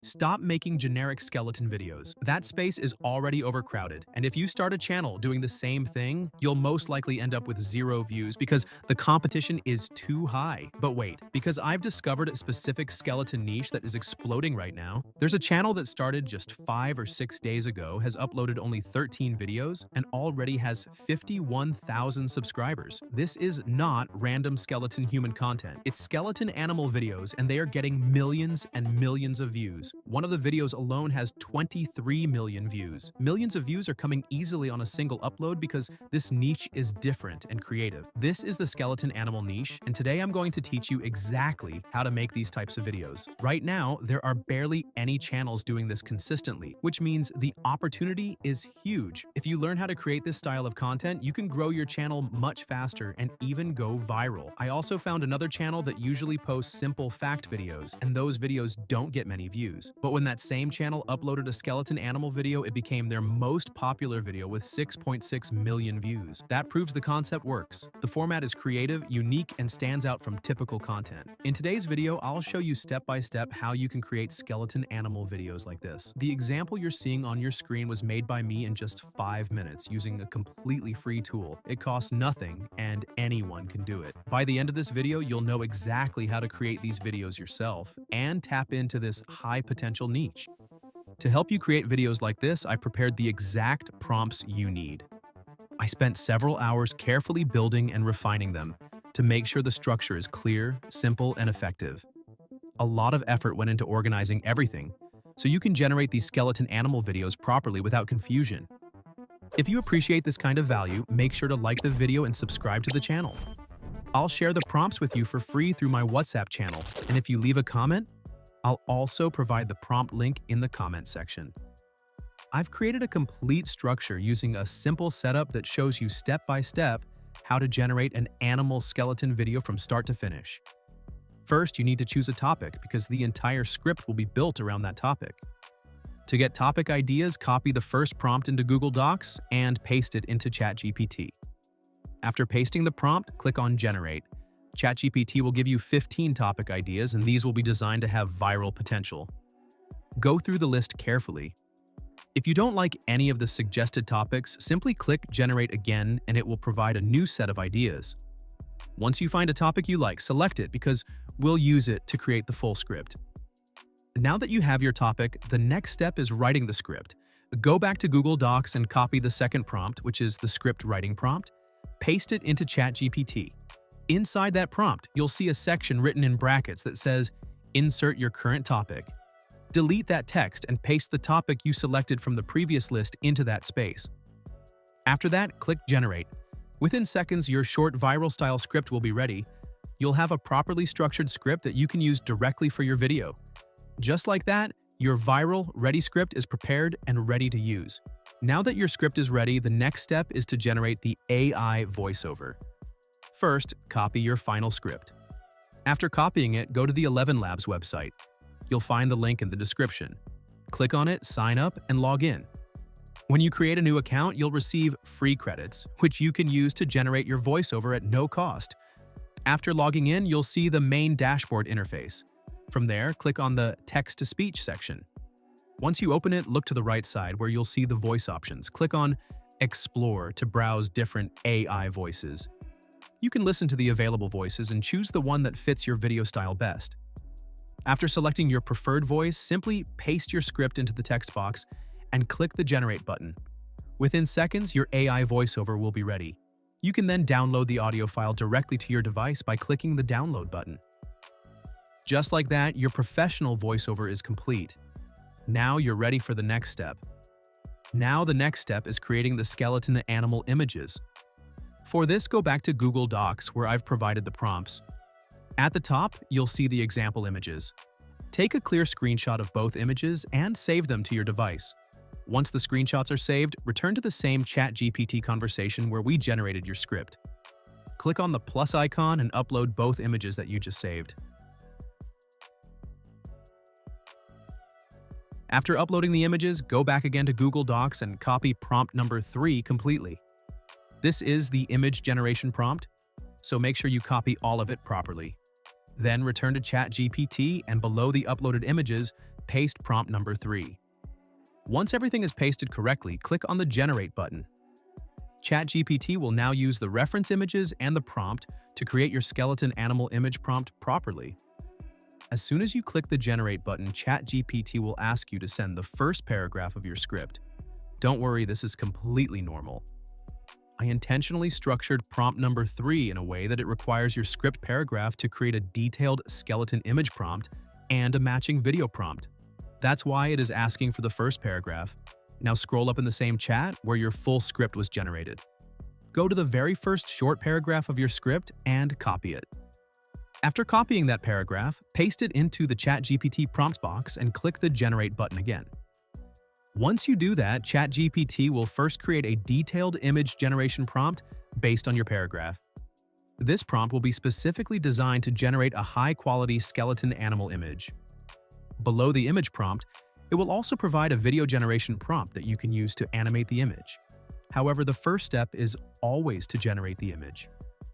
Stop making generic skeleton videos. That space is already overcrowded, and if you start a channel doing the same thing, you'll most likely end up with 0 views because the competition is too high. But wait, because I've discovered a specific skeleton niche that is exploding right now. There's a channel that started just 5 or 6 days ago, has uploaded only 13 videos, and already has 51,000 subscribers. This is not random skeleton human content. It's skeleton animal videos, and they are getting millions and millions of views. One of the videos alone has 23 million views. Millions of views are coming easily on a single upload because this niche is different and creative. This is the skeleton animal niche, and today I'm going to teach you exactly how to make these types of videos. Right now, there are barely any channels doing this consistently, which means the opportunity is huge. If you learn how to create this style of content, you can grow your channel much faster and even go viral. I also found another channel that usually posts simple fact videos, and those videos don't get many views. But when that same channel uploaded a skeleton animal video, it became their most popular video with 6.6 million views. That proves the concept works. The format is creative, unique, and stands out from typical content. In today's video, I'll show you step-by-step how you can create skeleton animal videos like this. The example you're seeing on your screen was made by me in just 5 minutes using a completely free tool. It costs nothing, and anyone can do it. By the end of this video, you'll know exactly how to create these videos yourself and tap into this high potential niche. To help you create videos like this, I've prepared the exact prompts you need. I spent several hours carefully building and refining them to make sure the structure is clear, simple, and effective. A lot of effort went into organizing everything, so you can generate these skeleton animal videos properly without confusion. If you appreciate this kind of value, make sure to like the video and subscribe to the channel. I'll share the prompts with you for free through my WhatsApp channel, and if you leave a comment, I'll also provide the prompt link in the comment section. I've created a complete structure using a simple setup that shows you step by step how to generate an animal skeleton video from start to finish. First, you need to choose a topic because the entire script will be built around that topic. To get topic ideas, copy the first prompt into Google Docs and paste it into ChatGPT. After pasting the prompt, click on Generate. ChatGPT will give you 15 topic ideas, and these will be designed to have viral potential. Go through the list carefully. If you don't like any of the suggested topics, simply click Generate again, and it will provide a new set of ideas. Once you find a topic you like, select it because we'll use it to create the full script. Now that you have your topic, the next step is writing the script. Go back to Google Docs and copy the second prompt, which is the script writing prompt. Paste it into ChatGPT. Inside that prompt, you'll see a section written in brackets that says, "Insert your current topic." Delete that text and paste the topic you selected from the previous list into that space. After that, click Generate. Within seconds, your short viral-style script will be ready. You'll have a properly structured script that you can use directly for your video. Just like that, your viral, ready script is prepared and ready to use. Now that your script is ready, the next step is to generate the AI voiceover. First, copy your final script. After copying it, go to the 11 Labs website. You'll find the link in the description. Click on it, sign up, and log in. When you create a new account, you'll receive free credits, which you can use to generate your voiceover at no cost. After logging in, you'll see the main dashboard interface. From there, click on the Text-to-Speech section. Once you open it, look to the right side where you'll see the voice options. Click on Explore to browse different AI voices. You can listen to the available voices and choose the one that fits your video style best. After selecting your preferred voice, simply paste your script into the text box and click the Generate button. Within seconds, your AI voiceover will be ready. You can then download the audio file directly to your device by clicking the Download button. Just like that, your professional voiceover is complete. Now you're ready for the next step. Now the next step is creating the skeleton animal images. For this, go back to Google Docs where I've provided the prompts. At the top, you'll see the example images. Take a clear screenshot of both images and save them to your device. Once the screenshots are saved, return to the same ChatGPT conversation where we generated your script. Click on the plus icon and upload both images that you just saved. After uploading the images, go back again to Google Docs and copy prompt number 3 completely. This is the image generation prompt, so make sure you copy all of it properly. Then return to ChatGPT and below the uploaded images, paste prompt number 3. Once everything is pasted correctly, click on the Generate button. ChatGPT will now use the reference images and the prompt to create your skeleton animal image prompt properly. As soon as you click the Generate button, ChatGPT will ask you to send the first paragraph of your script. Don't worry, this is completely normal. I intentionally structured prompt number 3 in a way that it requires your script paragraph to create a detailed skeleton image prompt and a matching video prompt. That's why it is asking for the first paragraph. Now scroll up in the same chat where your full script was generated. Go to the very first short paragraph of your script and copy it. After copying that paragraph, paste it into the ChatGPT prompt box and click the Generate button again. Once you do that, ChatGPT will first create a detailed image generation prompt based on your paragraph. This prompt will be specifically designed to generate a high-quality skeleton animal image. Below the image prompt, it will also provide a video generation prompt that you can use to animate the image. However, the first step is always to generate the image.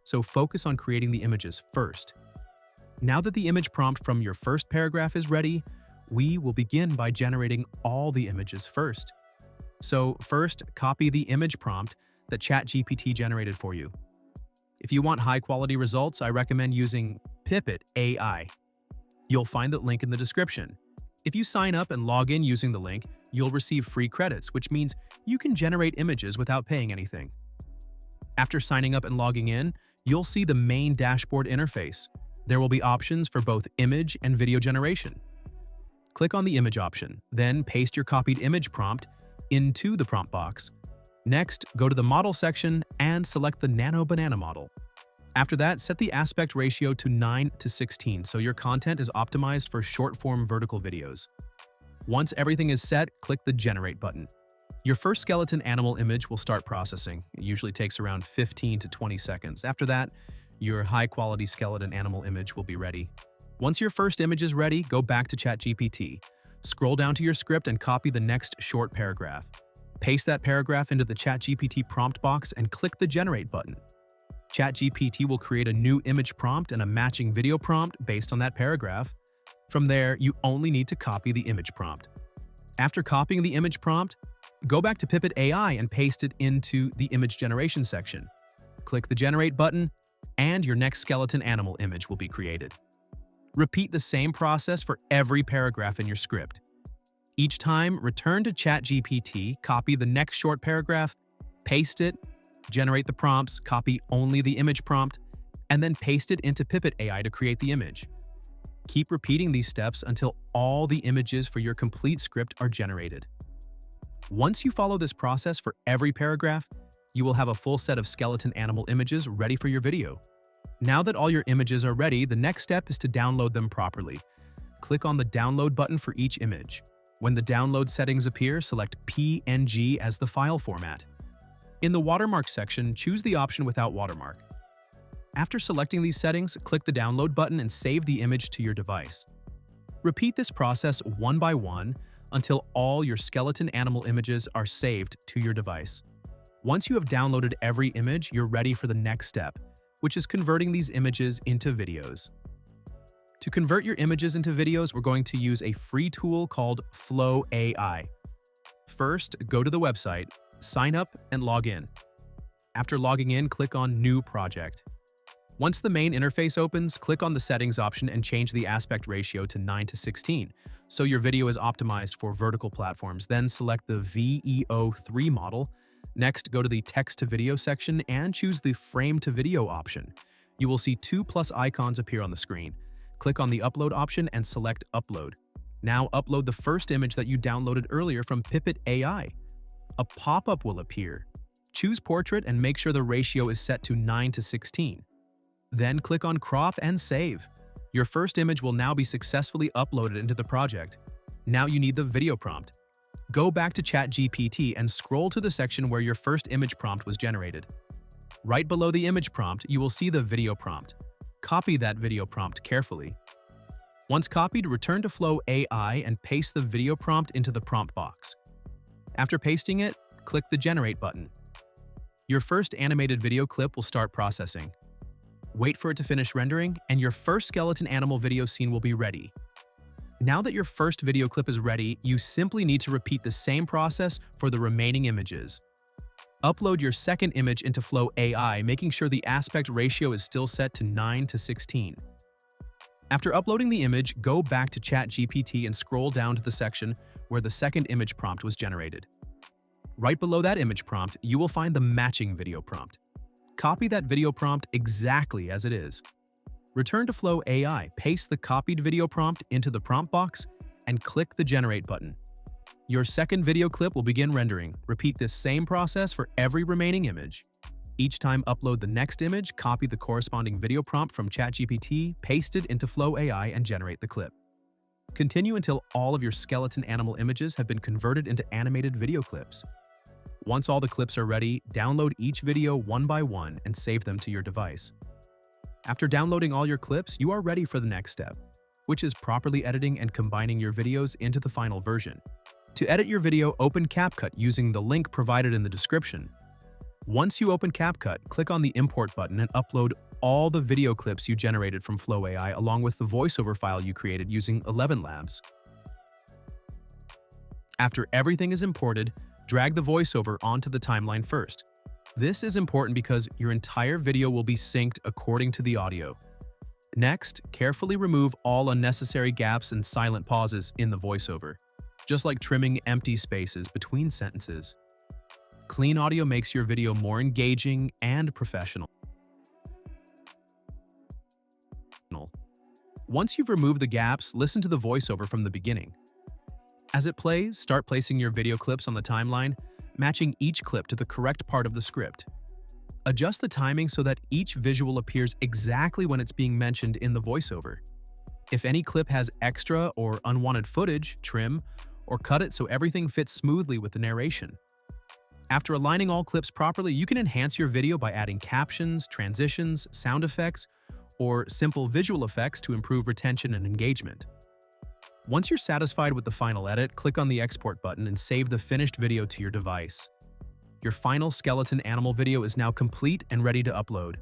So focus on creating the images first. Now that the image prompt from your first paragraph is ready, we will begin by generating all the images first. So first, copy the image prompt that ChatGPT generated for you. If you want high-quality results, I recommend using Pipit.ai. You'll find the link in the description. If you sign up and log in using the link, you'll receive free credits, which means you can generate images without paying anything. After signing up and logging in, you'll see the main dashboard interface. There will be options for both image and video generation. Click on the image option, then paste your copied image prompt into the prompt box. Next, go to the model section and select the Nano Banana model. After that, set the aspect ratio to 9:16 so your content is optimized for short-form vertical videos. Once everything is set, click the Generate button. Your first skeleton animal image will start processing. It usually takes around 15 to 20 seconds. After that, your high-quality skeleton animal image will be ready. Once your first image is ready, go back to ChatGPT. Scroll down to your script and copy the next short paragraph. Paste that paragraph into the ChatGPT prompt box and click the Generate button. ChatGPT will create a new image prompt and a matching video prompt based on that paragraph. From there, you only need to copy the image prompt. After copying the image prompt, go back to Pipit.ai and paste it into the image generation section. Click the Generate button, and your next skeleton animal image will be created. Repeat the same process for every paragraph in your script. Each time, return to ChatGPT, copy the next short paragraph, paste it, generate the prompts, copy only the image prompt, and then paste it into Pipit.ai to create the image. Keep repeating these steps until all the images for your complete script are generated. Once you follow this process for every paragraph, you will have a full set of skeleton animal images ready for your video. Now that all your images are ready, the next step is to download them properly. Click on the Download button for each image. When the download settings appear, select PNG as the file format. In the watermark section, choose the option without watermark. After selecting these settings, click the Download button and save the image to your device. Repeat this process one by one until all your skeleton animal images are saved to your device. Once you have downloaded every image, you're ready for the next step, which is converting these images into videos. To convert your images into videos, we're going to use a free tool called Flow AI. First, go to the website, sign up, and log in. After logging in, click on New Project. Once the main interface opens, click on the Settings option and change the aspect ratio to 9:16, so your video is optimized for vertical platforms. Then select the VEO3 model. Next, go to the Text-to-Video section and choose the Frame-to-Video option. You will see 2+ icons appear on the screen. Click on the Upload option and select Upload. Now upload the first image that you downloaded earlier from Pipit.ai. A pop-up will appear. Choose Portrait and make sure the ratio is set to 9:16. Then click on Crop and Save. Your first image will now be successfully uploaded into the project. Now you need the video prompt. Go back to ChatGPT and scroll to the section where your first image prompt was generated. Right below the image prompt, you will see the video prompt. Copy that video prompt carefully. Once copied, return to Flow AI and paste the video prompt into the prompt box. After pasting it, click the Generate button. Your first animated video clip will start processing. Wait for it to finish rendering, and your first skeleton animal video scene will be ready. Now that your first video clip is ready, you simply need to repeat the same process for the remaining images. Upload your second image into Flow AI, making sure the aspect ratio is still set to 9:16. After uploading the image, go back to ChatGPT and scroll down to the section where the second image prompt was generated. Right below that image prompt, you will find the matching video prompt. Copy that video prompt exactly as it is. Return to Flow AI, paste the copied video prompt into the prompt box, and click the Generate button. Your second video clip will begin rendering. Repeat this same process for every remaining image. Each time upload the next image, copy the corresponding video prompt from ChatGPT, paste it into Flow AI, and generate the clip. Continue until all of your skeleton animal images have been converted into animated video clips. Once all the clips are ready, download each video one by one and save them to your device. After downloading all your clips, you are ready for the next step, which is properly editing and combining your videos into the final version. To edit your video, open CapCut using the link provided in the description. Once you open CapCut, click on the Import button and upload all the video clips you generated from Flow AI along with the voiceover file you created using 11 Labs. After everything is imported, drag the voiceover onto the timeline first. This is important because your entire video will be synced according to the audio. Next, carefully remove all unnecessary gaps and silent pauses in the voiceover, just like trimming empty spaces between sentences. Clean audio makes your video more engaging and professional. Once you've removed the gaps, listen to the voiceover from the beginning. As it plays, start placing your video clips on the timeline, matching each clip to the correct part of the script. Adjust the timing so that each visual appears exactly when it's being mentioned in the voiceover. If any clip has extra or unwanted footage, trim, or cut it so everything fits smoothly with the narration. After aligning all clips properly, you can enhance your video by adding captions, transitions, sound effects, or simple visual effects to improve retention and engagement. Once you're satisfied with the final edit, click on the Export button and save the finished video to your device. Your final skeleton animal video is now complete and ready to upload.